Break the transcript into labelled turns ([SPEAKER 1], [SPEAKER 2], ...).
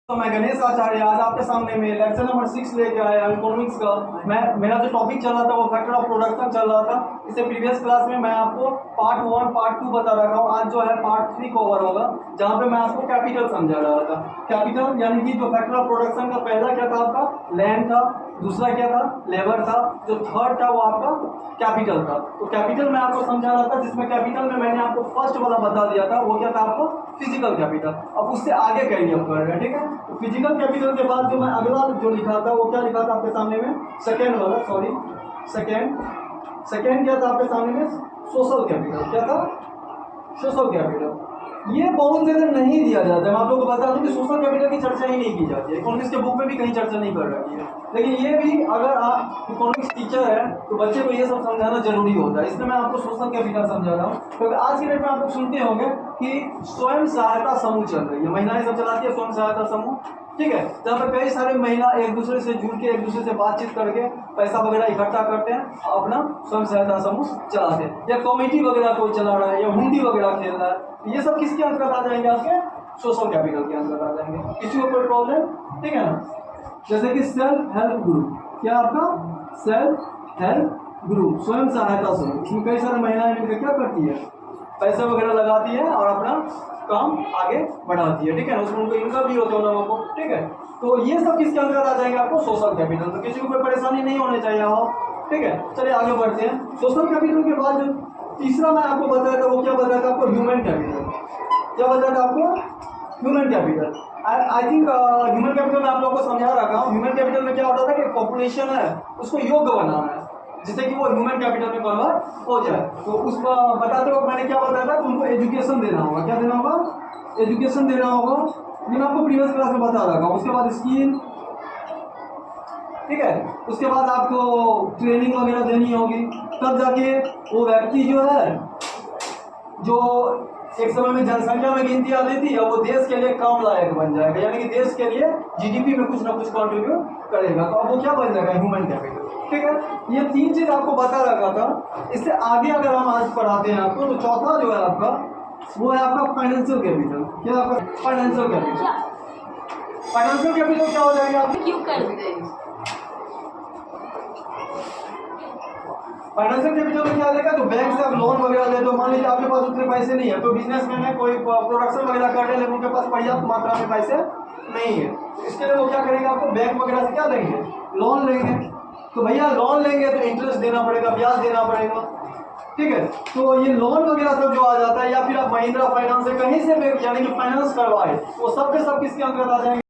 [SPEAKER 1] तो मैं गणेश आचार्य आज आपके सामने में लेक्चर नंबर 6 लेके आया इकोनॉमिक्स का। मेरा जो टॉपिक चल रहा था वो फैक्टर ऑफ प्रोडक्शन चल रहा था। इससे प्रीवियस क्लास में मैं आपको पार्ट 1 पार्ट 2 बता रखा हूँ। आज जो है पार्ट 3 कवर होगा, जहाँ पे मैं आपको कैपिटल समझा रहा था। कैपिटल यानी कि जो फैक्टर ऑफ प्रोडक्शन का पहला क्या था आपका लैंड था, दूसरा क्या था लेबर था, जो थर्ड था वो आपका कैपिटल था। तो कैपिटल मैं आपको समझा रहा था, जिसमें कैपिटल में मैंने आपको फर्स्ट वाला बता दिया था वो क्या था आपको फिजिकल कैपिटल। अब उससे आगे कैरी अप कर रहे हैं, ठीक है। तो फिजिकल कैपिटल के बाद जो मैं अगला जो लिखा था वो क्या लिखा था आपके सामने में सेकेंड वाला, सॉरी सेकेंड क्या था आपके सामने में सोशल कैपिटल। क्या था सोशल कैपिटल। ये बहुत ज्यादा नहीं दिया जाता है। मैं आप लोगों को बता दूं कि सोशल कैपिटल की चर्चा ही नहीं की जाती है, इकोनॉमिक्स के बुक में भी कहीं चर्चा नहीं कर रही है। लेकिन ये भी अगर आप इकोनॉमिक्स टीचर है तो बच्चे को ये सब समझाना जरूरी होता है, इसलिए मैं आपको सोशल कैपिटल समझा रहा हूँ। तो आज की डेट में आप लोग सुनते होंगे कि स्वयं सहायता समूह चल रही है, महिलाएं सब चलाती है स्वयं सहायता समूह, ठीक है। जहाँ पर कई सारे महिला एक दूसरे से जुड़ के एक दूसरे से बातचीत करके पैसा वगैरह इकट्ठा करते हैं, अपना स्वयं सहायता समूह चलाते हैं, या कमेटी वगैरह कोई चला रहा है या हुंडी वगैरह खेल रहा है। ये सब किसके अंतर्गत आ जाएंगे आपके सोशल कैपिटल के अंतर्गत आ जाएंगे। किसी को कोई प्रॉब्लम, ठीक है ना। जैसे कि सेल्फ हेल्प ग्रुप, क्या आपका सेल्फ हेल्प ग्रुप स्वयं सहायता समूह, इसमें कई सारी महिलाएं मिलकर क्या करती है पैसे वगैरह लगाती है और अपना काम आगे बढ़ाती है, ठीक है। उसमें उनको इनकम भी होता है लोगों को, ठीक है। तो ये सब किसके अंतर्गत आ जाएंगे आपको सोशल कैपिटल। तो किसी को कोई परेशानी नहीं होनी चाहिए हो, ठीक है। चलिए आगे बढ़ते हैं। सोशल कैपिटल के बाद जो तीसरा मैं आपको बताया था वो क्या बताया था आपको ह्यूमन कैपिटल। क्या बताया था आपको human capital. I think human capital में आप लोगों को समझा रखा हूँ। ह्यूमन कैपिटल में क्या होता था कि पॉपुलेशन है उसको योग्य बनाना है जिससे कि वो ह्यूमन कैपिटल में कन्वर्ट हो जाए। तो उस बताते वक्त मैंने क्या बताया था कि उनको एजुकेशन देना होगा। क्या देना होगा एजुकेशन देना होगा, ये मैं आपको प्रीवियस क्लास में बता रखा हूँ। उसके बाद स्किल, ठीक है। उसके बाद आपको ट्रेनिंग वगैरह देनी होगी, तब जाके वो व्यक्ति जो है जो एक समय में जनसंख्या में गिनती आती थी अब वो देश के लिए काम लायक बन जाएगा, यानी कि देश के लिए जीडीपी में कुछ ना कुछ कंट्रीब्यूट करेगा। तो अब वो क्या बन जाएगा ह्यूमन कैपिटल, ठीक है। ये तीन चीज आपको बता रखा था। इससे आगे अगर हम आज पढ़ाते हैं आपको तो चौथा जो है आपका वो है आपका फाइनेंशियल कैपिटल। क्या आपका फाइनेंशियल कैपिटल। फाइनेंशियल कैपिटल क्या हो जाएगा आपको क्यों कर फाइनेंशियल कैपिटल में क्या देगा तो बैंक से आप लोन वगैरह ले दो। मान लीजिए आपके पास उतने पैसे नहीं है, तो बिजनेसमैन है कोई प्रोडक्शन वगैरह कर रहे हैं लेकिन उनके पास पर्याप्त मात्रा में पैसे नहीं है, इसके लिए वो क्या करेंगे आपको बैंक वगैरह से क्या लेंगे लोन लेंगे। तो भैया लोन लेंगे तो इंटरेस्ट देना पड़ेगा, ब्याज देना पड़ेगा, ठीक है। तो ये लोन वगैरह सब जो आ जाता है या फिर आप महिंद्रा फाइनेंस से कहीं से भी यानी कि फाइनेंस करवाए वो सब के सब किसके अंतर्गत आ जाएंगे